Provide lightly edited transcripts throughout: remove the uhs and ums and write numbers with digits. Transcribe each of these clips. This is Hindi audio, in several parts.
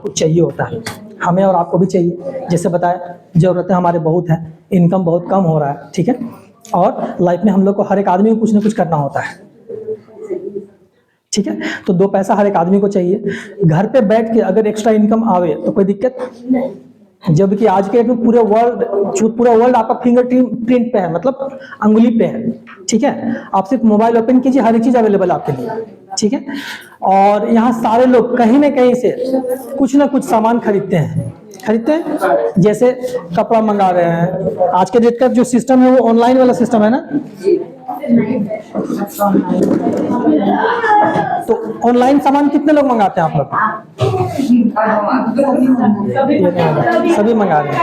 कुछ चाहिए होता है, हमें और आपको भी चाहिए। जैसे बताया, ज़रूरतें हमारे बहुत हैं, इनकम बहुत कम हो रहा है, ठीक है, और लाइफ में हम लोग को हर एक आदमी को कुछ ना कुछ करना होता है, ठीक है। तो 2 पैसा हर एक आदमी को चाहिए। घर पे बैठ के अगर एक्स्ट्रा इनकम आवे तो कोई दिक्कत, जबकि आज के डेट में पूरा वर्ल्ड आपका फिंगर प्रिंट पे है, मतलब अंगुली पे है, ठीक है। आप सिर्फ मोबाइल ओपन कीजिए, हर एक चीज अवेलेबल आपके लिए, ठीक है। और यहाँ सारे लोग कहीं ना कहीं से कुछ ना कुछ सामान खरीदते हैं। जैसे कपड़ा मंगा रहे हैं, आज के डेट का जो सिस्टम है वो ऑनलाइन वाला सिस्टम है ना, तो ऑनलाइन सामान कितने लोग मंगाते हैं आप लोग? सभी मंगा रहे हैं,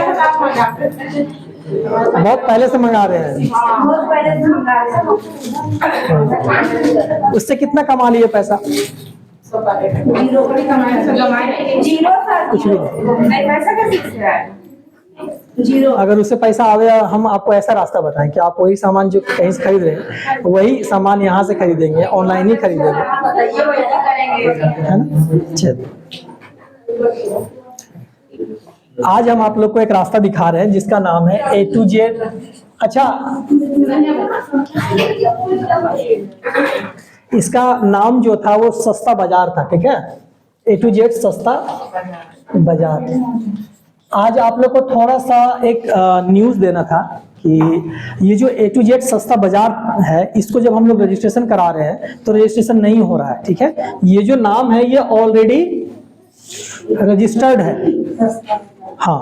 बहुत पहले से मंगा रहे हैं। उससे कितना कमा लिए पैसा? कुछ भी जीरो। अगर उससे पैसा आवे, हम आपको ऐसा रास्ता बताएं कि आप वही सामान जो कहीं से खरीद रहे हैं वही सामान यहाँ से खरीदेंगे, ऑनलाइन ही खरीदेंगे, है ना। चलिए, आज हम आप लोग को एक रास्ता दिखा रहे हैं जिसका नाम है A to Z। अच्छा, इसका नाम जो था वो सस्ता बाजार था, ठीक है, A to Z सस्ता बाजार। आज आप लोग को थोड़ा सा एक न्यूज़ देना था कि ये जो A to Z सस्ता बाजार है, इसको जब हम लोग रजिस्ट्रेशन करा रहे हैं तो रजिस्ट्रेशन नहीं हो रहा है, ठीक है। ये जो नाम है ये ऑलरेडी रजिस्टर्ड है, हाँ,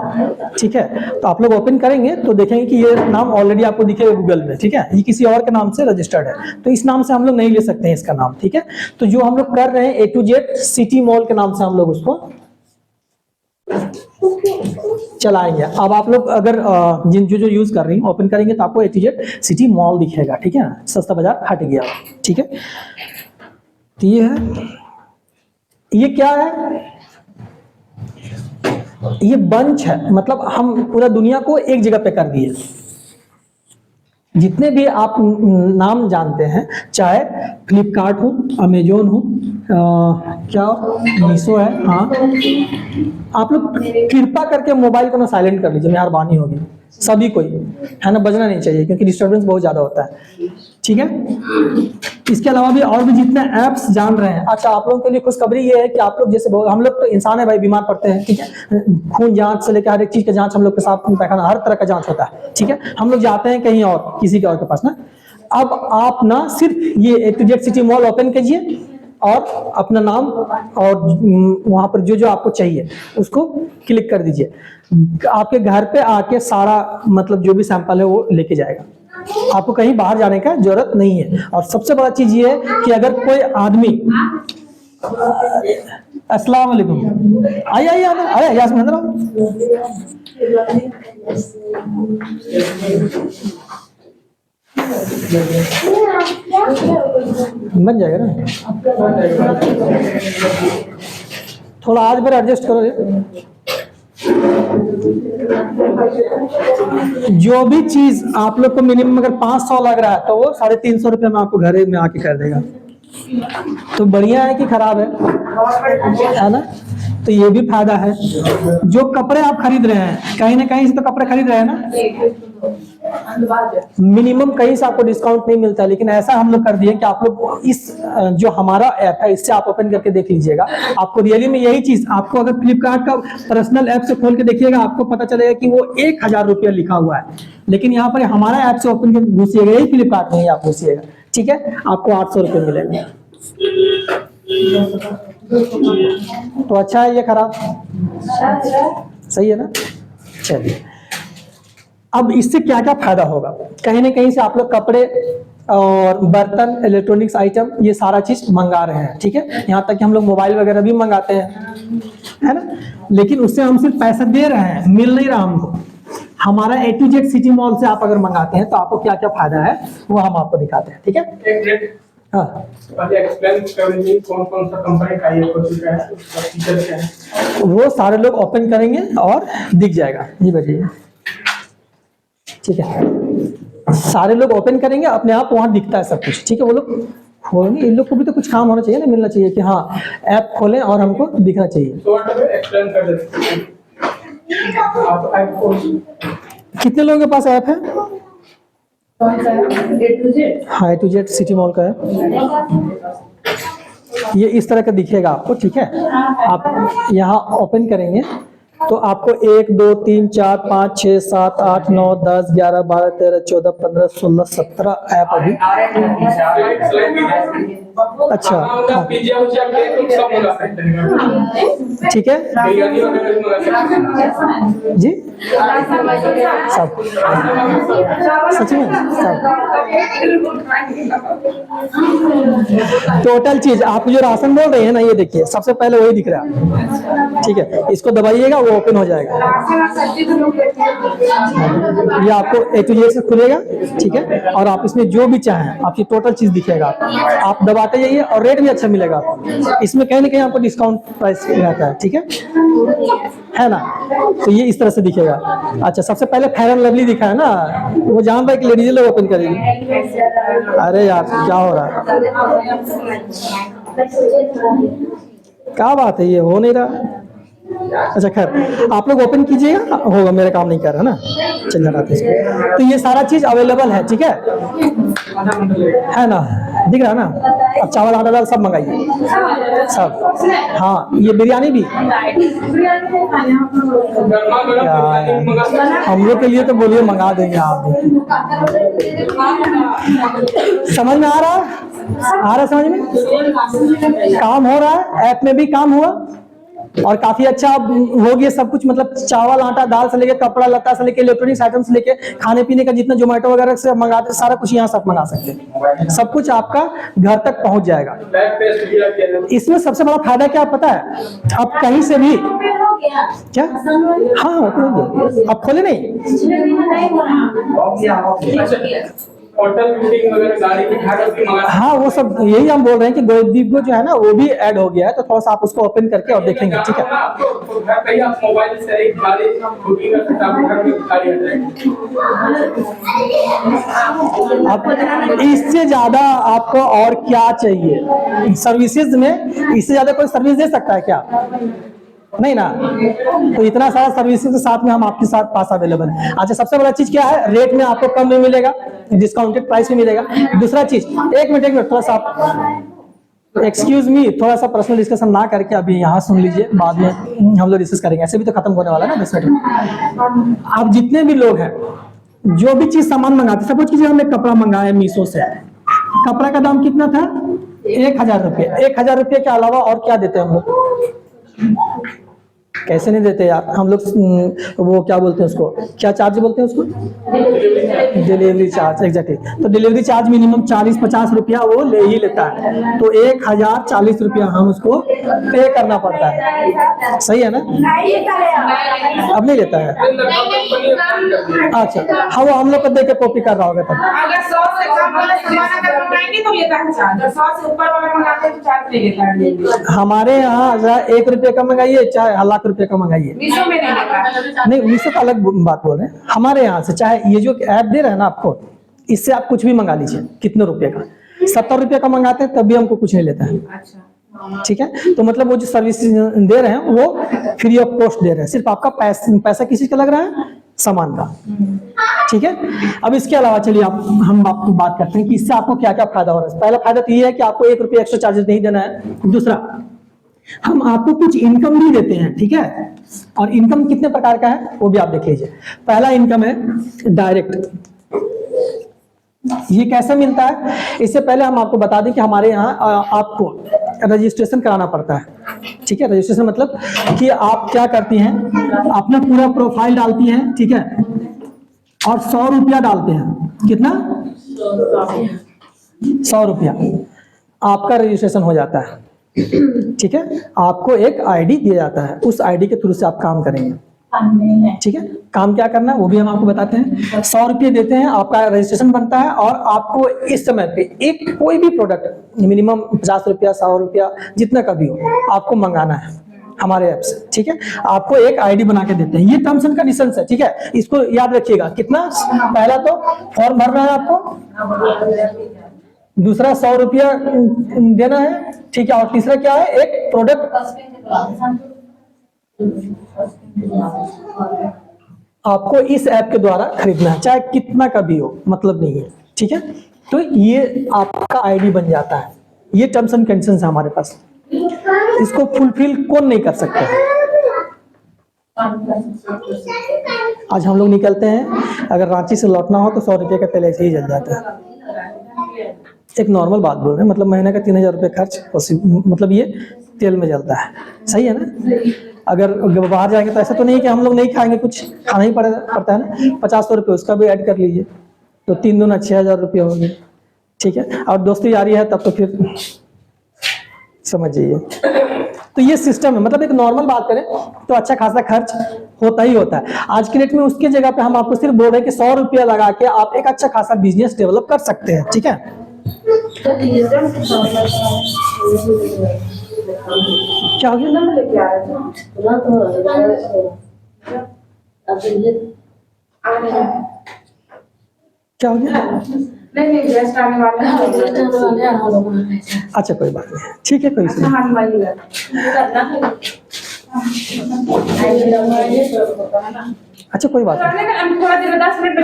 ठीक है। तो आप लोग ओपन करेंगे तो देखेंगे कि ये नाम ऑलरेडी आपको दिखेगा गूगल में, ठीक है। ये किसी और के नाम से रजिस्टर्ड है, तो इस नाम से हम लोग नहीं ले सकते हैं इसका नाम, ठीक है। तो जो हम लोग कर रहे हैं A to Z city mall के नाम से हम लोग उसको चलाएंगे। अब आप लोग अगर जो यूज कर रही हैं ओपन करेंगे तो आपको A to Z city mall दिखेगा, ठीक है, सस्ता बाजार हट गया, ठीक है। तो ये है, ये क्या है, ये बंच है, मतलब हम पूरा दुनिया को एक जगह पे कर दिए। जितने भी आप नाम जानते हैं, चाहे फ्लिपकार्ट हो, अमेजोन हो, क्या मीशो है, हाँ, आप लोग कृपा करके मोबाइल को ना साइलेंट कर लीजिए, मेहरबानी होगी, सभी कोई, है ना, बजना नहीं चाहिए क्योंकि डिस्टर्बेंस बहुत ज्यादा होता है, ठीक है। इसके अलावा भी और भी जितने ऐप्स जान रहे हैं। अच्छा, आप लोगों के लिए खुशखबरी ये है कि आप लोग जैसे हम लोग तो इंसान है भाई, बीमार पड़ते हैं, ठीक है, खून जांच से लेकर हर एक चीज का जांच, हम लोग के साथ पैखाना हर तरह का जांच होता है, ठीक है। हम लोग जाते हैं कहीं और, किसी के और के पास ना। अब आप ना सिर्फ ये A to Z city mall open कीजिए और अपना नाम और वहां पर जो जो आपको चाहिए उसको क्लिक कर दीजिए। आपके घर पे आके सारा मतलब जो भी सैंपल है वो लेके जाएगा, आपको कहीं बाहर जाने का जरूरत नहीं है। और सबसे बड़ा चीज ये है कि अगर कोई आदमी, अस्सलाम वालेकुम, आइए यास्मीन अंदर बन जाएगा ना, थोड़ा आज बार एडजस्ट करो। जो भी चीज आप लोग को मिनिमम अगर 500 लग रहा है तो वो 350 रुपये में आपको घर में आके कर देगा। तो बढ़िया है कि खराब है ना। तो ये भी फायदा है। जो कपड़े आप खरीद रहे हैं, कहीं ना कहीं से तो कपड़े खरीद रहे हैं ना, मिनिमम कहीं से आपको डिस्काउंट नहीं मिलता, लेकिन ऐसा हम लोग कर दिए कि आप लोग इस जो हमारा ऐप है इससे आप ओपन करके देख लीजिएगा। आपको रियली में यही चीज, आपको अगर फ्लिपकार्ट का पर्सनल ऐप से खोल के देखिएगा आपको पता चलेगा कि वो 1000 रुपया लिखा हुआ है, लेकिन यहाँ पर हमारा ऐप से ओपन करके घुसिएगा, यही फ्लिपकार्ट में ही आप घुसिएगा, ठीक है, आपको 800 रुपये मिलेगा। तो अच्छा है ये खराब? सही है ना। चलिए, अब इससे क्या क्या फायदा होगा। कहीं ना कहीं से आप लोग कपड़े और बर्तन, इलेक्ट्रॉनिक्स आइटम, ये सारा चीज मंगा रहे हैं, ठीक है। यहाँ तक कि हम लोग मोबाइल वगैरह भी मंगाते हैं, है ना, लेकिन उससे हम सिर्फ पैसा दे रहे हैं, मिल नहीं रहा हमको। हमारा A to Z city mall से आप अगर मंगाते हैं तो आपको क्या क्या फायदा है वो हम आपको दिखाते हैं, ठीक है। हाँ, कौन सा कंपनी का है, वो सारे लोग ओपन करेंगे और दिख जाएगा। जी बताइए, ठीक है, सारे लोग ओपन करेंगे, अपने आप वहां दिखता है सब कुछ, ठीक है। वो लोग खोलेंगे, इन लोग को भी तो कुछ काम होना चाहिए ना, मिलना चाहिए कि हाँ ऐप खोलें और हमको दिखना चाहिए। कितने लोगों के पास ऐप है? हाँ, A to Z city mall का है। ये इस तरह का दिखेगा आपको, ठीक है। आप यहाँ ओपन करेंगे तो आपको 1 2 3 4 5 6 7 8 9 10 11 12 13 14 15 16 17 ऐप अभी। अच्छा हाँ। ठीक है जी, सब सच में सब टोटल चीज। आप जो राशन बोल रहे हैं ना, ये देखिए सबसे पहले वही दिख रहा है, ठीक है। इसको दबाइएगा वो ओपन हो जाएगा। ये आपको A to Z से खुलेगा, ठीक है। और आप इसमें जो भी चाहें आपकी टोटल चीज दिखेगा। आप दबाते जाइए और रेट भी अच्छा मिलेगा आपको। इसमें कहीं ना कहीं आपको डिस्काउंट प्राइस रहता है, ठीक है ना। तो ये इस तरह से दिखेगा। अच्छा, सबसे पहले फेयर एंड लवली दिखा है ना, वो जान रहा है कि लेडीज लोग ओपन करेगी। अरे यार क्या हो रहा है, क्या बात है, ये हो नहीं रहा। अच्छा खैर, आप लोग ओपन कीजिएगा, होगा, मेरा काम नहीं कर रहा ना, चल जाना। तो ये सारा चीज अवेलेबल है, ठीक है ना, दिख रहा है ना। अब चावल आटा दाल सब मंगाइए सब। हाँ, ये बिरयानी भी हम लोग के लिए तो बोलिए मंगा देंगे आप भी। समझ में आ रहा समझ में काम हो रहा है, ऐप में भी काम हुआ और काफी अच्छा हो गया सब कुछ। मतलब चावल आटा दाल से लेके कपड़ा लत्ता से लेके इलेक्ट्रॉनिक्स आइटम से लेके खाने पीने का जितना जोमेटो वगैरह से मंगाते सारा कुछ यहाँ सब मंगा सकते हैं। सब कुछ आपका घर तक पहुंच जाएगा। इसमें सबसे बड़ा फायदा क्या पता है, आप कहीं से भी क्या हाँ आप खोले नहीं होटल बुकिंग वगैरह गाड़ी की भाड़ा। हाँ वो सब यही हम बोल रहे हैं कि गोदीप जो है ना वो भी ऐड हो गया है, तो थोड़ा सा आप उसको ओपन करके और देखेंगे, ठीक है। आप मोबाइल से एक गाड़ी बुकिंग आप इससे ज्यादा आपको और क्या चाहिए सर्विसेज में? इससे ज्यादा कोई सर्विस दे सकता है क्या? नहीं ना। तो इतना सारा सर्विसेज के साथ में हम आपके साथ पास अवेलेबल है। अच्छा, सबसे बड़ा चीज क्या है, रेट में आपको कम में मिलेगा, डिस्काउंटेड प्राइस में मिलेगा। दूसरा चीज, एक मिनट थोड़ा सा एक्सक्यूज मी, थोड़ा सा पर्सनल डिस्कशन ना करके अभी यहाँ सुन लीजिए, बाद में हम लोग डिस्कस करेंगे। ऐसे भी तो खत्म होने वाला है ना 10 मिनट में। आप जितने भी लोग हैं जो भी चीज सामान मंगाते, सपोज कीजिए हमने कपड़ा मंगाया मीशो से, कपड़ा का दाम कितना था 1000 रुपये। 1000 रुपये के अलावा और क्या देते हैं हम लोग? कैसे नहीं देते यार हम लोग, वो क्या बोलते हैं उसको, क्या चार्ज बोलते हैं उसको, डिलीवरी चार्ज। एग्जैक्टली। तो डिलीवरी चार्ज मिनिमम 40-50 रुपया वो ले ही लेता है। तो 1040 रुपया हम उसको पे करना पड़ता है, सही है ना? अब नहीं लेता है। अच्छा हाँ, वो हम लोग को देख के कॉपी कर रहा होगा तब। हमारे यहाँ 1 रुपये का मंगाइए चाहे 1,00,000 रुपये का मंगाइए, नहीं मीशो का अलग बात बोल रहे हैं। हमारे यहाँ से चाहे ये जो ऐप दे रहे हैं ना आपको, इससे आप कुछ भी मंगा लीजिए, कितने रुपए का, 70 रुपये का मंगाते हैं तब भी हमको कुछ नहीं लेता है, ठीक है। तो मतलब वो जो सर्विस दे रहे हैं वो फ्री ऑफ कॉस्ट दे रहे हैं, सिर्फ आपका पैसा किसी चीज का लग रहा है, सामान का, ठीक है। अब इसके अलावा चलिए हम आपको बात करते हैं कि इससे आपको क्या क्या फायदा हो रहा है। पहला फायदा तो ये है कि आपको 1 रुपये एक्स्ट्रा चार्जेस नहीं देना है। दूसरा, हम आपको कुछ इनकम भी देते हैं, ठीक है। और इनकम कितने प्रकार का है वो भी आप देख लीजिए। पहला इनकम है डायरेक्ट। ये कैसे मिलता है, इससे पहले हम आपको बता दें कि हमारे यहाँ आपको रजिस्ट्रेशन कराना पड़ता है, ठीक है। रजिस्ट्रेशन मतलब कि आप क्या करती हैं, अपना पूरा प्रोफाइल डालती हैं, ठीक है, और 100 रुपया डालते हैं। कितना? 100 रुपया, आपका रजिस्ट्रेशन हो जाता है, ठीक है। आपको एक आईडी दिया जाता है, उस आईडी के थ्रू से आप काम करेंगे, ठीक है। काम क्या करना है वो भी हम आपको बताते हैं। 100 रुपये देते हैं, आपका रजिस्ट्रेशन बनता है और आपको इस समय पे एक कोई भी प्रोडक्ट मिनिमम 50 रुपया 100 रुपया जितना का भी हो आपको मंगाना है हमारे ऐप से, ठीक है। आपको एक आईडी बना के देते हैं। ये टर्म्स एंड कंडीशंस है, ठीक है। इसको याद रखिएगा। कितना? पहला तो फॉर्म भरना है आपको, दूसरा 100 रुपया देना है, ठीक है। और तीसरा क्या है, एक प्रोडक्ट आपको इस ऐप के द्वारा खरीदना है, चाहे कितना का भी हो, मतलब नहीं है, ठीक है। तो ये आपका आईडी बन जाता है। ये टर्म्स एंड कंडीशंस है हमारे पास, इसको फुलफिल कौन नहीं कर सकता है। आज हम लोग निकलते हैं, अगर रांची से लौटना हो तो 100 रुपये का तेल ऐसे ही जल जाता है। एक नॉर्मल बात बोल रहे हैं, मतलब महीने का 3000 रुपये खर्च, मतलब ये तेल में जलता है, सही है ना। अगर बाहर जाएंगे तो ऐसा तो नहीं कि हम लोग नहीं खाएंगे, कुछ खाना ही पड़ता है ना। 50 रुपये उसका भी ऐड कर लीजिए, तो 3 दूना 6000 रुपये हो गए, ठीक है। और दोस्ती यारी है तब तो फिर समझ जाइए। तो ये सिस्टम है, मतलब एक नॉर्मल बात करें तो अच्छा खासा खर्च होता ही होता है। आज के डेट में उसकी जगह पे हम आपको सिर्फ बोल रहे हैं कि 100 रुपया लगा के आप एक अच्छा खासा बिजनेस डेवलप कर सकते हैं, ठीक है। क्या हो गया? क्या हो गया? नहीं गेस्ट आने वाले हैं। अच्छा कोई बात नहीं, ठीक है, कोई इशू नहीं। अच्छा कोई बात नहीं, थोड़ा देर 10 मिनट में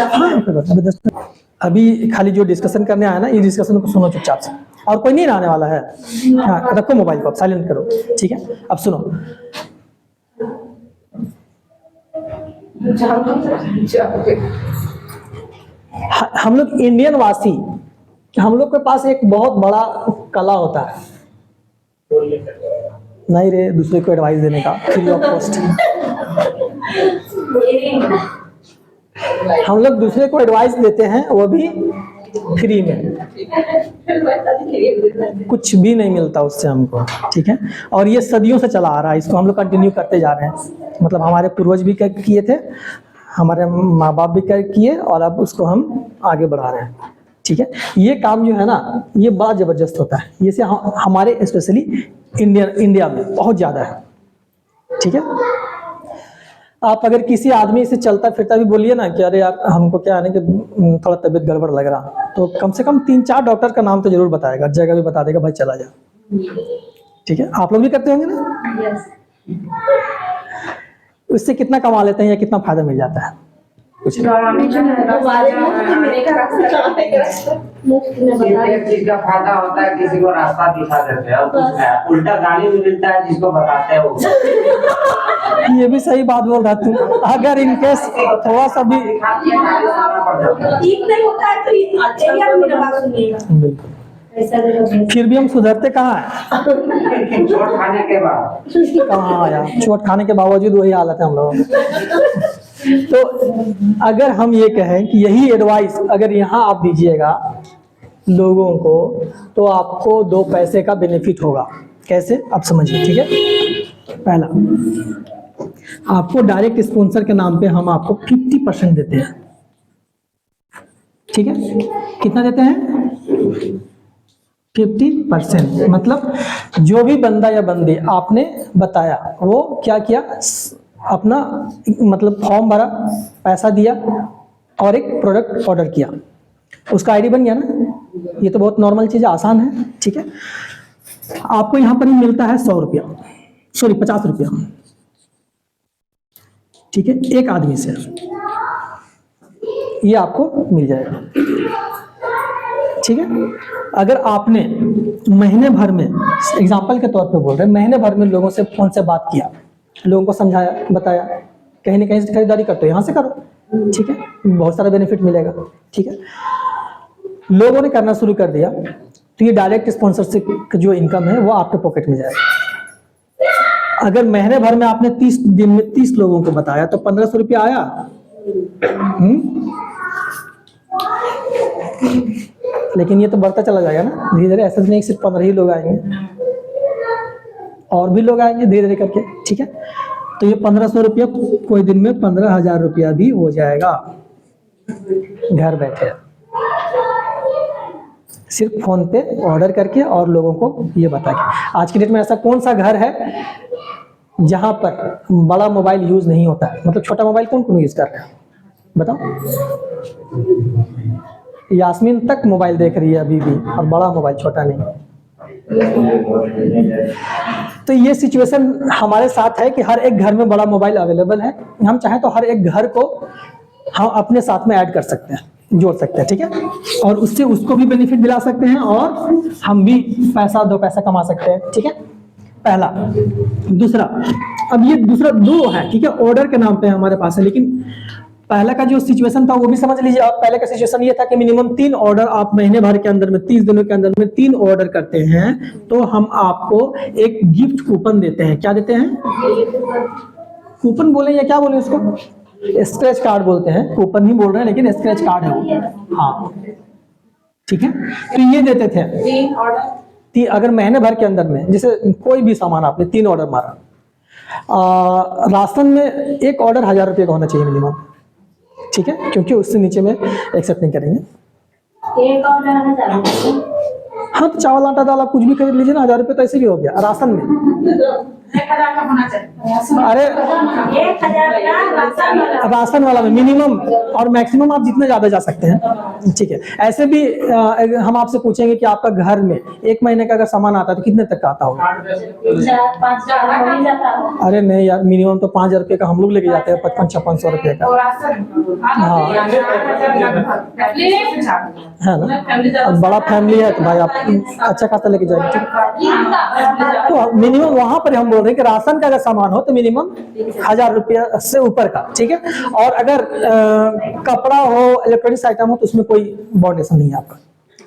हाँ, अभी खाली जो डिस्कशन करने आया ना, ये डिस्कशन को सुनो चुपचाप से, और कोई नहीं आने वाला है। हाँ, रखो मोबाइल को, आप साइलेंट करो, ठीक है। अब सुनो, हम लोग इंडियन वासी, हम लोग के पास एक बहुत बड़ा कला होता है, नहीं रे, दूसरे को एडवाइस देने का, फ्री ऑफ कॉस्ट। हम लोग दूसरे को एडवाइस देते हैं, वो भी फ्री में, कुछ भी नहीं मिलता उससे हमको, ठीक है। और ये सदियों से चला आ रहा है, इसको हम लोग कंटिन्यू करते जा रहे हैं। मतलब हमारे पूर्वज भी किए थे, हमारे माँ बाप भी किए, और अब उसको हम आगे बढ़ा रहे हैं, ठीक है। ये काम जो है ना, ये बड़ा जबरदस्त होता है, ये से हमारे स्पेशली इंडिया में बहुत ज़्यादा है, ठीक है। आप अगर किसी आदमी से चलता फिरता भी बोलिए ना कि अरे यार हमको क्या है ना कि थोड़ा तबीयत गड़बड़ लग रहा, तो कम से कम 3-4 डॉक्टर का नाम तो जरूर बताएगा, जगह भी बता देगा, भाई चला जा, ठीक है। आप लोग भी करते होंगे ना? उससे कितना कमा लेते हैं या कितना फायदा मिल जाता है? कुछ चीज का फायदा होता है, किसी को रास्ता दिखा देते हैं, और कुछ है उल्टा गाली भी मिलता है जिसको बताते हैं वो। ये भी सही बात बोल रहा तू। अगर इनकेस थोड़ा सा भी ठीक नहीं होता है तो मेरा बात सुनिएगा। बिल्कुल, फिर भी हम सुधरते कहाँ हैं? चोट खाने के बाद कहाँ यार, चोट खाने के बावजूद वही हालत है हम लोगों की। तो अगर हम ये कहें कि यही एडवाइस अगर यहाँ आप दीजिएगा लोगों को, तो आपको 2 पैसे का बेनिफिट होगा। कैसे, आप समझिए, ठीक है। पहला, आपको डायरेक्ट स्पॉन्सर के नाम पे हम आपको 50% देते हैं, ठीक है। कितना देते हैं? 50%। मतलब जो भी बंदा या बंदी आपने बताया, वो क्या किया, अपना मतलब फॉर्म भरा, पैसा दिया और एक प्रोडक्ट ऑर्डर किया, उसका आईडी बन गया ना। ये तो बहुत नॉर्मल चीज़ है, आसान है, ठीक है। आपको यहाँ पर ही मिलता है 100 रुपया, सॉरी 50 रुपया, ठीक है, एक आदमी से ये आपको मिल जाएगा, ठीक है। अगर आपने महीने भर में, एग्जाम्पल के तौर पे बोल रहे हैं, महीने भर में लोगों से फोन से बात किया, लोगों को समझाया, बताया, कहीं ना कहीं से खरीदारी करते हो, यहाँ से करो, ठीक है, बहुत सारा बेनिफिट मिलेगा, ठीक है। लोगों ने करना शुरू कर दिया, तो ये डायरेक्ट स्पॉन्सरशिप जो इनकम है वो आपके पॉकेट में जाएगा। अगर महीने भर में आपने 30 दिन में 30 लोगों को बताया, तो 1500 रुपया आया। लेकिन ये तो बढ़ता चला जाएगा ना धीरे धीरे, ऐसा नहीं सिर्फ 15 ही लोग आएंगे, और भी लोग आएंगे धीरे धीरे करके, ठीक है। तो ये 1500 रुपया कोई दिन में 15,000 रुपया भी हो जाएगा घर बैठे, सिर्फ फोन पे ऑर्डर करके और लोगों को ये बता के। आज की डेट में ऐसा कौन सा घर है जहां पर बड़ा मोबाइल यूज नहीं होता है? मतलब छोटा मोबाइल कौन यूज कर रहा है? बताओ। यास्मीन तक मोबाइल देख रही है अभी भी, और बड़ा मोबाइल, छोटा नहीं। तो ये सिचुएशन हमारे साथ है कि हर एक घर में बड़ा मोबाइल अवेलेबल है। हम चाहें तो हर एक घर को हम अपने साथ में ऐड कर सकते हैं, जोड़ सकते हैं, ठीक है। और उससे उसको भी बेनिफिट दिला सकते हैं और हम भी दो पैसा कमा सकते हैं, ठीक है। पहला। दूसरा, अब ये दूसरा दो है, ठीक है, ऑर्डर के नाम पे हमारे पास है। लेकिन पहला का जो सिचुएशन था वो भी समझ लीजिए आप। पहले का सिचुएशन ये था कि मिनिमम 3 ऑर्डर आप महीने भर के अंदर में, 30 दिनों के अंदर में 3 ऑर्डर करते हैं तो हम आपको एक गिफ्ट कूपन देते हैं। क्या देते हैं? कूपन बोले या क्या बोले उसको? स्क्रैच कार्ड बोलते हैं, कूपन ही बोल रहे हैं लेकिन स्क्रैच कार्ड है वो। हाँ, ठीक है। तो ये देते थे अगर महीने भर के अंदर में, जैसे कोई भी सामान आपने 3 ऑर्डर मारा, राशन में एक ऑर्डर 1000 रुपये का होना चाहिए मिनिमम, ठीक है, क्योंकि उससे नीचे में एक्सेप्ट नहीं करेंगे। हाँ, तो चावल आटा दाल आप कुछ भी खरीद लीजिए ना, 1000 रुपये तो ऐसे भी हो गया राशन में। 1000 का होना चाहिए। अरे 1000 का राशन वाला में मिनिमम, और मैक्सिमम आप जितने ज्यादा जा सकते हैं, ठीक है। ऐसे भी हम आपसे पूछेंगे कि आपका घर में 1 महीने का अगर सामान आता है तो कितने तक का आता होगा? 4-5 हो ही जाता है। अरे नहीं यार, मिनिमम तो 5000 रुपये का हम लोग लेके जाते हैं, 5500 रुपये का, हाँ, है ना। अब बड़ा फैमिली है तो भाई आप अच्छा खासा लेके जाएंगे, ठीक है। तो मिनिमम वहां पर हम बोल रहे हैं कि राशन का अगर सामान हो तो मिनिमम 1000 रुपया से ऊपर का, ठीक है। और अगर कपड़ा हो, इलेक्ट्रॉनिक्स आइटम हो तो उसमें कोई बाउंडेशन नहीं है आपका,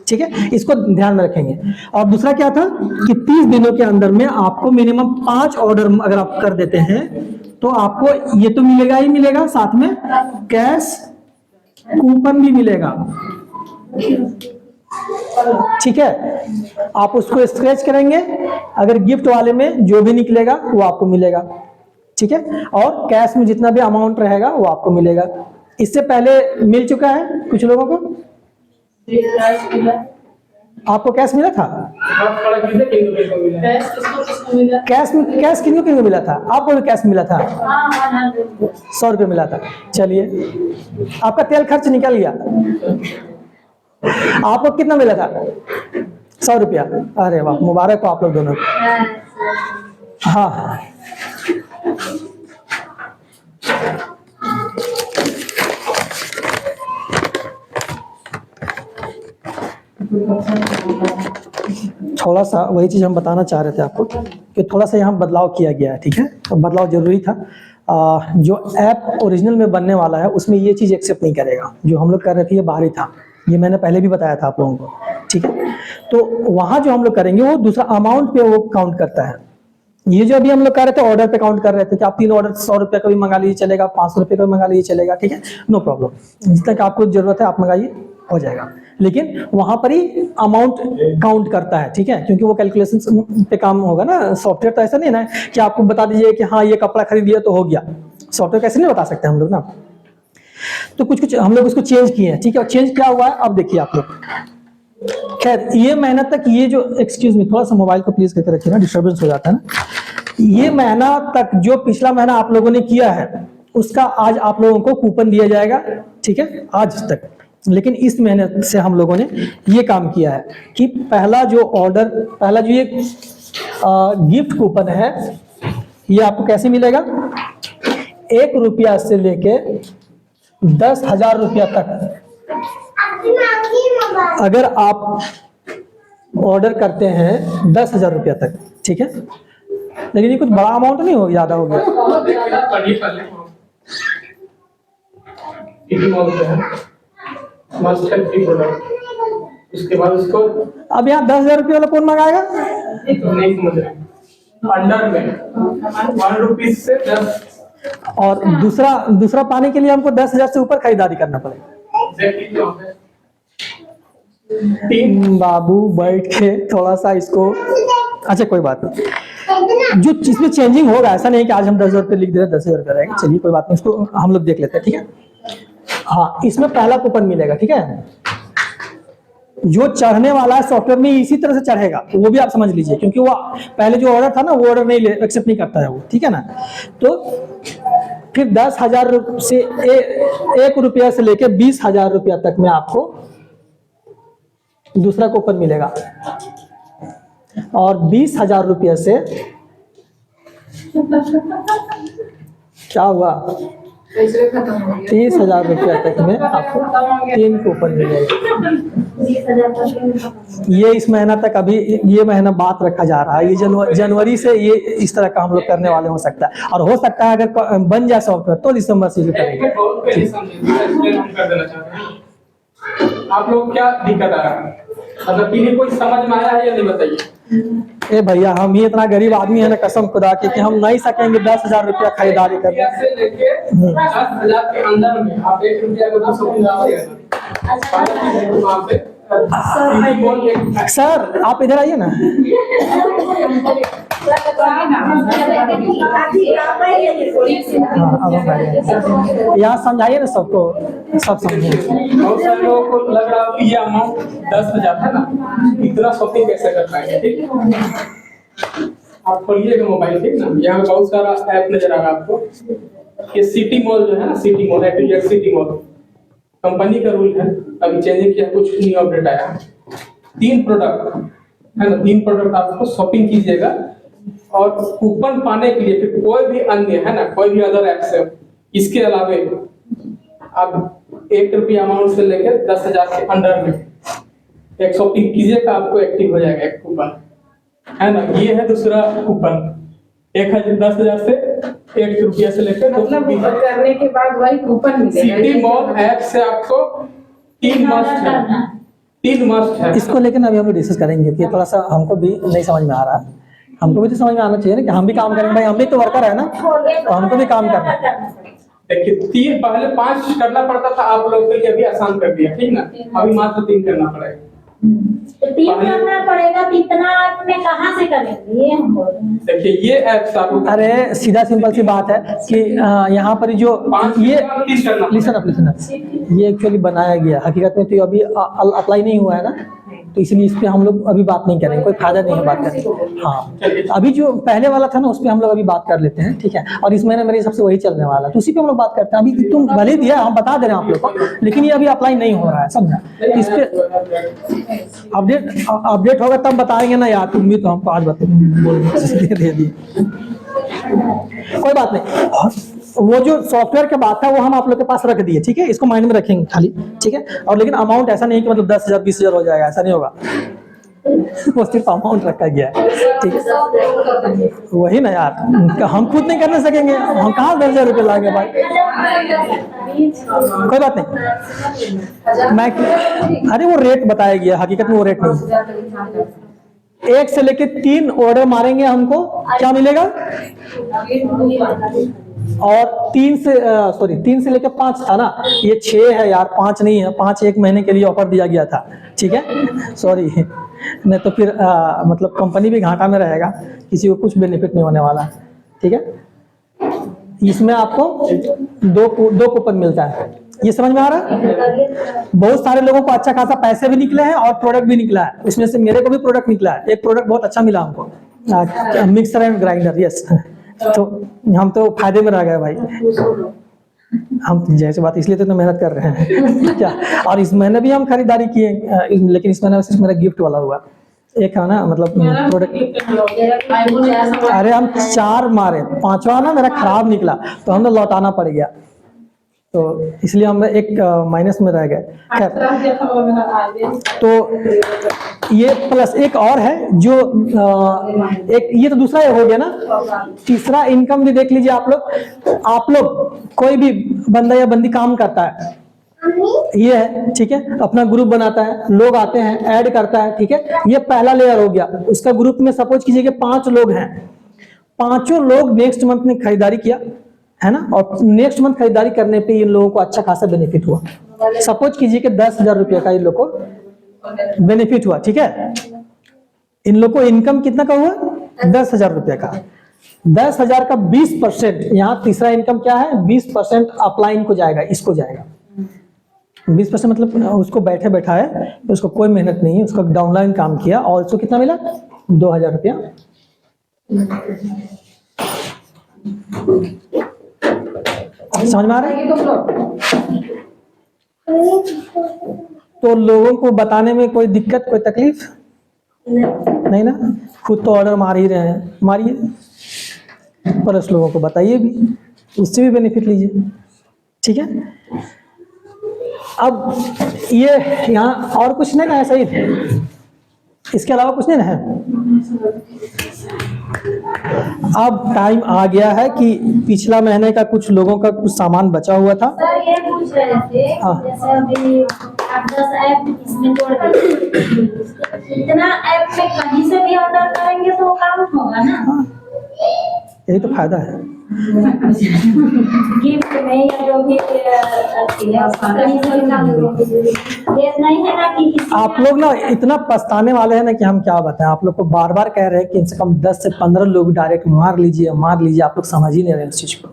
ठीक है। इसको ध्यान में रखेंगे। और दूसरा क्या था कि 30 दिनों के अंदर में आपको मिनिमम 5 ऑर्डर अगर आप कर देते हैं तो आपको ये तो मिलेगा ही मिलेगा, साथ में कैश कूपन भी मिलेगा, ठीक है। आप उसको स्क्रैच करेंगे, अगर गिफ्ट वाले में जो भी निकलेगा वो आपको मिलेगा, ठीक है। और कैश में जितना भी अमाउंट रहेगा वो आपको मिलेगा। इससे पहले मिल चुका है कुछ लोगों को। आपको कैश मिला था? कैश किन को मिला था? आपको भी कैश मिला था? 100 रुपये मिला था। चलिए, आपका तेल खर्च निकल गया। आपको कितना मिला था? 100 रुपया। अरे वाह, मुबारक हो आप लोग दोनों। हाँ, थोड़ा सा वही चीज हम बताना चाह रहे थे आपको कि थोड़ा सा यहाँ बदलाव किया गया है, ठीक है। तो बदलाव जरूरी था। जो ऐप ओरिजिनल में बनने वाला है उसमें ये चीज एक्सेप्ट नहीं करेगा। जो हम लोग कर रहे थे ये बाहरी था, ये मैंने पहले भी बताया था आप लोगों को, ठीक है। तो वहां जो हम लोग करेंगे वो दूसरा अमाउंट पे वो काउंट करता है। ये जो अभी हम लोग कर रहे थे ऑर्डर पे काउंट कर रहे थे कि आप 3 ऑर्डर 100 रुपये का भी मंगा लीजिए चलेगा, 500 रुपये का भी मंगा लीजिए चलेगा, ठीक है, नो प्रॉब्लम। जिस तक आपको जरूरत है आप मंगाइए, हो जाएगा। लेकिन वहां पर ही अमाउंट काउंट करता है, ठीक है, क्योंकि वो कैलकुलेशन पे काम होगा ना। सॉफ्टवेयर तो ऐसा नहीं ना कि आपको बता दीजिए कि हाँ ये कपड़ा खरीद लिया तो हो गया। सॉफ्टवेयर कैसे नहीं बता सकते हम लोग ना। तो कुछ हम लोग उसको चेंज किए हैं, ठीक है। चेंज क्या हुआ है अब देखिए आप लोग। खैर, ये महीना तक ये जो, एक्सक्यूज मी, थोड़ा सा मोबाइल को प्लीज करके रखिए ना, डिस्टर्बेंस हो जाता है ना। ये महीना तक जो पिछला महीना आप लोगों ने किया है उसका आज आप लोगों को कूपन दिया जाएगा, ठीक है, आज तक। लेकिन इस महीने से हम लोगों ने ये काम किया है कि पहला जो ये गिफ्ट कूपन है ये आपको कैसे मिलेगा? 1 रुपया से लेके 10,000 रुपया तक अगर आप ऑर्डर करते हैं 10,000 रुपया तक, ठीक है। लेकिन ये कुछ बड़ा अमाउंट नहीं हो, ज्यादा हो गया। उसके बाद उसको अब यहाँ 10,000 रुपये वाला कौन मंगाएगा? नहीं समझ रहे। अंडर में 1 रुपीज से 10। और दूसरा पाने के लिए हमको 10,000 से ऊपर खरीदारी करना पड़ेगा। बाबू बैठ के थोड़ा सा इसको, अच्छा कोई बात नहीं, जो इसमें चेंजिंग होगा, ऐसा नहीं कि आज हम 10,000 रुपये लिख दे रहे हैं 10,000 रुपये रहेगा। चलिए कोई बात नहीं, इसको हम लोग देख लेते हैं, ठीक है। हाँ, इसमें पहला कूपन मिलेगा, ठीक है। जो चढ़ने वाला है सॉफ्टवेयर में इसी तरह से चढ़ेगा, वो भी आप समझ लीजिए, क्योंकि वो पहले जो ऑर्डर था ना वो ऑर्डर नहीं एक्सेप्ट नहीं करता है वो, ठीक है ना। तो फिर 10,000 से 1 रुपया से लेके 20,000 रुपया तक में आपको दूसरा कूपन मिलेगा। और 20,000 रुपया से क्या हुआ, 30,000 रुपया तक में आपको 3 कूपन मिलेगा। ये इस महीना तक, अभी ये महीना बात रखा जा रहा है, ये जनवरी से ये इस तरह का हम लोग करने वाले हो सकता है। और हो सकता है अगर बन जाए सॉफ्टवेयर तो दिसंबर से करेंगे। हम कर देना चाहते हैं। आप लोग क्या दिक्कत आ रहा है, मतलब कि कोई समझ में आया है या नहीं बताइए। ए भैया, हम ही इतना गरीब आदमी है ना, कसम खुदा की, कि हम नहीं सकेंगे 10,000 रुपया खरीदारी करने। से लेके 10,000 के अंदर में आप 1 रुपया को 200 सर आप इधर आइए ना। हाँ, अब हम आइए। यहाँ समझाइए ना सबको, सब समझे। बहुत सारे लोगों को लग रहा है ये अमाउंट 10,000 है ना, इतना शॉपिंग कैसे कर पाएंगे। ठीक है, आप खोलिएगा मोबाइल, ठीक ना, यहाँ पे बहुत सारा ऐप नजर आएगा आपको। ये सिटी मॉल जो है ना, सिटी मॉल है, सिटी मॉल कंपनी का रूल है, अभी चेंज किया, कुछ न्यू अपडेट आया। 3 प्रोडक्ट है ना, 3 प्रोडक्ट आपको शॉपिंग कीजिएगा और कूपन पाने के लिए फिर कोई भी अन्य है ना, कोई भी अदर ऐप से इसके अलावे आप 1 रुपया अमाउंट से लेकर 10,000 के अंडर में एक शॉपिंग कीजिएगा, आपको एक्टिव हो जाएगा एक कूपन, है ना। ये है दूसरा कूपन, 10,000 से 1 रुपया से लेकर मतलब करने के बाद वही कूपन मिलेगा। सिटी मॉल ऐप से आपको 3 मस्ट है, 3 मस्ट है। इसको लेकर अभी हम लोग डिस्कस करेंगे कि थोड़ा सा हमको भी नहीं समझ में आ रहा है। हमको भी तो समझ में आना चाहिए ना कि हम भी काम करेंगे, भाई हम भी तो वर्कर है ना, तो हमको भी काम करना है। देखिए 3 पहले 5 करना पड़ता था, आप लोग के लिए अभी आसान कर दिया, ठीक ना, अभी मात्र 3 करना पड़ेगा। तो 3 करना पड़ेगा, तो इतना आपने कहाँ से करेंगे ये हम बोल रहे हैं। देखिए ये ऐप्स आपको, अरे सीधा सिंपल सी बात है कि यहाँ पर जो ये लिसन अप, ये एक्चुअली बनाया गया, हकीकत में तो अभी अप्लाई नहीं हुआ है ना, तो इसलिए इस पे हम लोग अभी बात नहीं करेंगे, कोई फायदा नहीं है बात करने का। हाँ, अभी जो पहले वाला था ना उस पर हम लोग अभी बात कर लेते हैं, ठीक है। और इस महीने मेरे हिसाब से वही चलने वाला है, तो उसी पे हम लोग बात करते हैं। अभी तुम भले दिया, हम बता दे रहे हैं आप लोग को, लेकिन ये अभी अप्लाई नहीं हो रहा है, समझा। इस पे अपडेट होगा तब बताएंगे ना यार, तुम भी तो हमको आज दे दी, कोई बात नहीं। वो जो सॉफ्टवेयर की बात था वो हम आप लोग के पास रख दिए, ठीक है, इसको माइंड में रखेंगे खाली, ठीक है। और लेकिन अमाउंट ऐसा नहीं कि मतलब 10,000 20,000 हो जाएगा, ऐसा नहीं होगा। वो सिर्फ अमाउंट रखा गया है, ठीक है। वही ना यार, हम खुद नहीं करने सकेंगे, हम कहाँ 10,000 रुपये लाएंगे भाई। कोई बात नहीं, मैं अरे वो रेट बताया गया, हकीकत में वो रेट नहीं। 1 से लेके 3 ऑर्डर मारेंगे, हमको क्या मिलेगा। और 3 से लेके 5 था ना, ये 6 है यार, 5 नहीं है। 5 1 महीने के लिए ऑफर दिया गया था, ठीक है, सॉरी, नहीं तो फिर मतलब कंपनी भी घाटा में रहेगा, किसी को कुछ बेनिफिट नहीं होने वाला, ठीक है। इसमें आपको 2 कूपन मिलता है, ये समझ में आ रहा है। बहुत सारे लोगों को अच्छा खासा पैसे भी निकले हैं और प्रोडक्ट भी निकला है, इसमें से मेरे को भी प्रोडक्ट निकला है। एक प्रोडक्ट बहुत अच्छा मिला हमको, मिक्सर एंड ग्राइंडर, यस। तो हम तो फायदे में रह गए भाई, हम जैसे बात, इसलिए तो मेहनत कर रहे हैं क्या। और इस महीने भी हम खरीदारी किए, लेकिन इस महीने सिर्फ मेरा गिफ्ट वाला हुआ, एक है ना, मतलब प्रोडक्ट। अरे हम 4 मारे, 5वां ना मेरा खराब निकला, तो हमें लौटाना पड़ गया, तो इसलिए हम एक माइनस में रह गए। खैर, तो ये प्लस एक और है जो एक, ये तो दूसरा हो गया ना। तीसरा इनकम भी देख लीजिए आप लोग कोई भी बंदा या बंदी काम करता है, ये है, ठीक है, अपना ग्रुप बनाता है, लोग आते हैं, ऐड करता है, ठीक है। ये पहला लेयर हो गया। उसका ग्रुप में सपोज कीजिए कि 5 लोग हैं, 5 लोग नेक्स्ट मंथ में खरीदारी किया है ना, और नेक्स्ट मंथ खरीदारी करने पे इन लोगों को अच्छा खासा बेनिफिट हुआ। सपोज कीजिए कि 10,000 रुपये का इन लोग को बेनिफिट हुआ, ठीक है। इन लोग को इनकम कितना का हुआ, 10,000 रुपये का। 10,000 का 20%, यहाँ तीसरा इनकम क्या है, 20% अपलाइन को जाएगा, इसको जाएगा 20%, मतलब उसको बैठे बैठा है, उसको कोई मेहनत नहीं है, उसको डाउनलाइन काम किया और उसको कितना मिला, 2,000 रुपया। समझ में आ रहा है? ये तो लो। तो लोगों को बताने में कोई दिक्कत, कोई तकलीफ नहीं ना? खुद तो ऑर्डर मार ही रहे हैं, मारिए, प्लस लोगों को बताइए भी, उससे भी बेनिफिट लीजिए। ठीक है, अब ये यहाँ और कुछ नहीं ना है सही, इसके अलावा कुछ नहीं ना है। अब टाइम आ गया है कि पिछला महीने का कुछ लोगों का कुछ सामान बचा हुआ था। सर ये पूछ रहे थे, हाँ। जैसे अभी आप 10 ऐप इसमें जोड़ दीजिए, इतना ऐप में कहीं से भी ऑर्डर करेंगे तो वो काउंट होगा ना? हाँ, यही तो फायदा है। गिफ्ट में या जो भी कहीं से भी ये नहीं है ना कि किसी आप लोग ना इतना पछताने वाले हैं ना कि हम क्या बताएं। आप लोग को बार बार कह रहे हैं कि कम से कम 10 से 15 लोग डायरेक्ट मार लीजिए, मार लीजिए। आप लोग समझ ही नहीं रहे इस चीज को,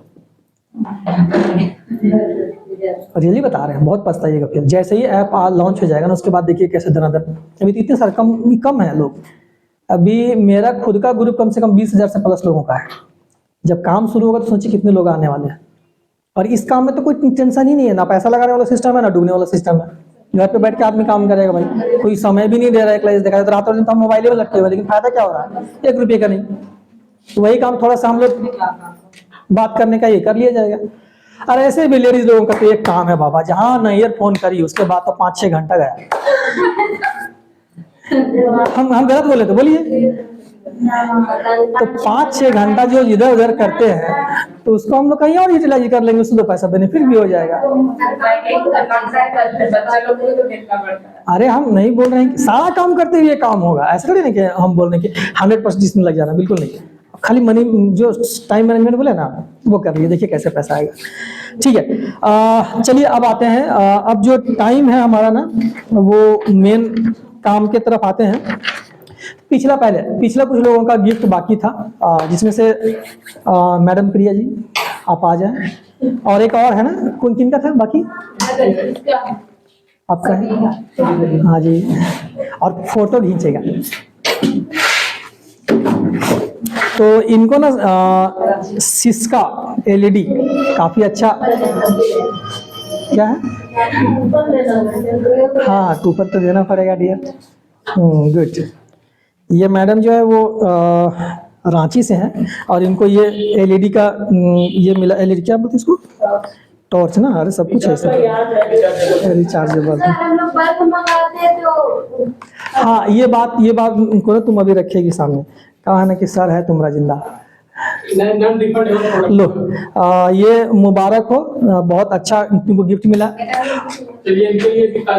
रियली बता रहे हैं। बहुत पछताइएगा फिर जैसे ही ऐप लॉन्च हो जाएगा ना, उसके बाद देखिए कैसे धनाधन। अभी तो इतने सारे कम है लोग। अभी मेरा खुद का ग्रुप कम से कम 20,000 से प्लस लोगों का है। जब काम शुरू होगा तो सोचिए कितने लोग आने वाले हैं। और इस काम में तो कोई टेंशन ही नहीं है, ना पैसा लगाने वाला सिस्टम है ना डूबने वाला सिस्टम है। घर पे बैठ के आदमी काम करेगा भाई, कोई समय भी नहीं दे रहा है। क्लास देखा जाए तो रात दिन तो हम मोबाइल में लगते हुए, लेकिन फायदा क्या हो रहा है? 1 रुपये का नहीं। तो वही काम थोड़ा सा हम लोग बात करने का ये कर लिया जाएगा। और ऐसे भी लेडीज लोगों का तो एक काम है बाबा, जहाँ नैयर फोन करी उसके बाद तो 5-6 घंटा गया। हम गलत बोले तो बोलिए। तो 5-6 घंटा जो इधर उधर करते हैं तो उसको हम लोग कहीं और यूटिलाइज कर लेंगे, उससे 2 पैसा बेनिफिट भी हो जाएगा। अरे हम नहीं बोल रहे हैं कि सारा काम करते हुए काम होगा, ऐसा थोड़ी नहीं कि हम बोल रहे हैं कि 100% इसमें लग जाना, बिल्कुल नहीं। खाली मनी जो टाइम मैनेजमेंट बोले ना वो कर लिए, देखिए कैसे पैसा आएगा। ठीक है, चलिए अब आते हैं। अब जो टाइम है हमारा ना, वो मेन काम के तरफ आते हैं। पिछला कुछ लोगों का गिफ्ट बाकी था, जिसमें से मैडम प्रिया जी आप आ जाएं। और एक और है ना, कौन किन का था बाकी? आपका है? हाँ जी, और फोटो खींचेगा। तो इनको ना सिस्का LED काफी अच्छा क्या है, हाँ कूपन तो देना पड़ेगा डियर। गुड। ये मैडम जो है वो रांची से हैं और इनको ये LED का ये मिला। LED क्या बोलते हैं इसको? टॉर्च ना, अरे सब कुछ है सब रिचार्जेबल। हम लोग बल्ब मंगाते हैं तो हाँ ये बात उनको ना तुम अभी रखेगी सामने। कहा है ना कि सर है तुम्हारा जिंदा। लो ये मुबारक हो, बहुत अच्छा तुमको गिफ्ट मिला।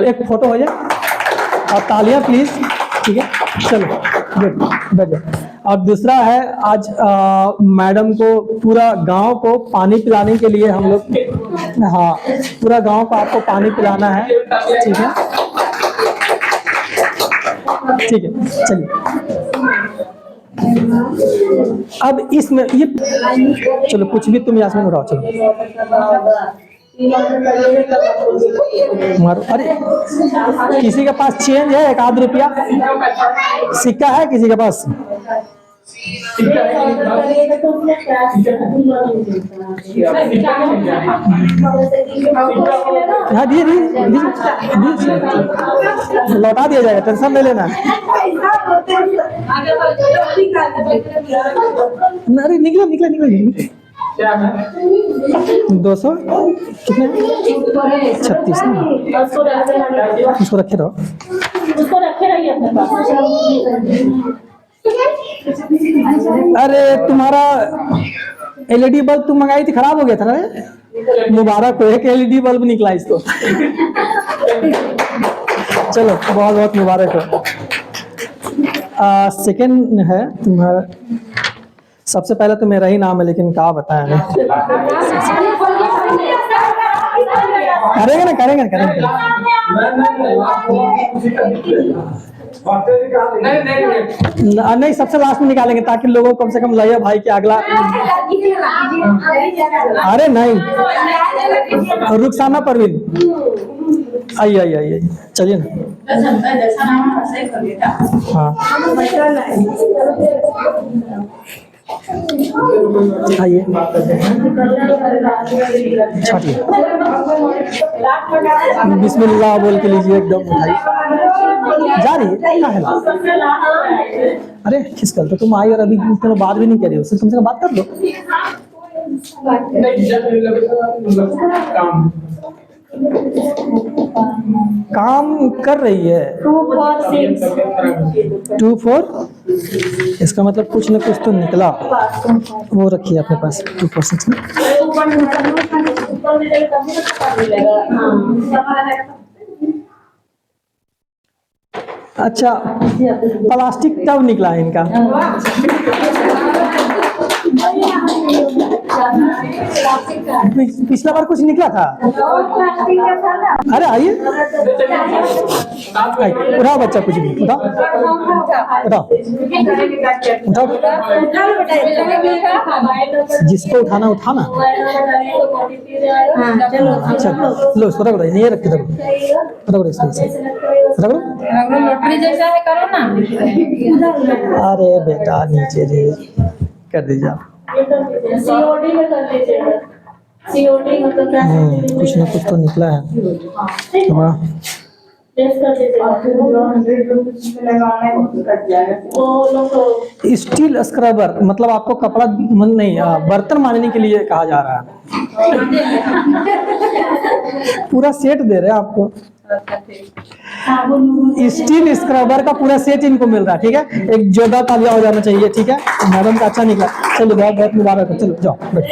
एक फोटो हो जाए और तालियां प्लीज। ठीक है, चलो गुड, बैठ जाओ। और दूसरा है आज मैडम को पूरा गांव को पानी पिलाने के लिए हम लोग, हाँ पूरा गांव को आपको पानी पिलाना है। ठीक है, ठीक है, चलिए। अब इसमें ये चलो कुछ भी तुम यासमीन उड़ाओ, चलो मारो। अरे किसी के पास चेंज है? 1 आध रुपया सिक्का है किसी के पास? हाँ दिए लौटा दिया जाएगा, टेंशन नहीं लेना। अरे निकला 200 कितने? 36 ना, उसको रखे रहो, उसको रखे रहिए अपने पास। अरे तुम्हारा LED बल्ब तुम मंगाई थी, खराब हो गया था ना। मुबारक हो, एक LED बल्ब निकला इसको। चलो बहुत बहुत मुबारक हो। सेकंड है तुम्हारा, सबसे पहले तो मेरा ही नाम है, लेकिन क्या बताया ना। करेंगे नहीं, सबसे लास्ट में निकालेंगे ताकि लोगों को कम से कम लगे भाई कि अगला। अरे नहीं, रुखसाना परवीन आइए चलिए ना। हाँ आइए छाटिए, बिस्मिल्लाह बोल के लीजिए, एकदम उठाइए। जा रही है क्या है? अरे खिसकल, तो तुम आई और अभी तुम बात भी नहीं कर रही हो, उससे तुमसे बात कर लो। नहीं जब मतलब काम काम कर रही है। 2 4 इसका मतलब कुछ न कुछ तो निकला। वो रखिए अपने पास 2 4 6 में। अच्छा, प्लास्टिक टब निकला है इनका। पिछला बार कुछ निकला था। अरे आइए, उठाओ बच्चा, कुछ भी उठाओ, उठाओ उठाओ, जिसको उठाना उठाना। अच्छा लो, इसको रगड़ो, नहीं रख के रगड़ो, इसको रगड़ो। लॉटरी जैसा है, करो ना। अरे बेटा नीचे रे, कर दीजिए आप। सीओडी में कर लीजिएगा। सीओडी मतलब क्या है? कुछ ना कुछ तो निकला है। वाह, टेस्ट कर दीजिएगा। वो लोग स्टील स्क्रबर मतलब आपको कपड़ा नहीं, बर्तन मांजने के लिए कहा जा रहा है। पूरा सेट दे रहे हैं आपको। स्टील स्क्रबर का पूरा सेट इनको मिल रहा है, ठीक है। एक जोरदार तालियां हो जाना चाहिए, ठीक है। मैडम का अच्छा निकला। चलो बहुत बहुत मुबारक है, चलो जाओ बैठो।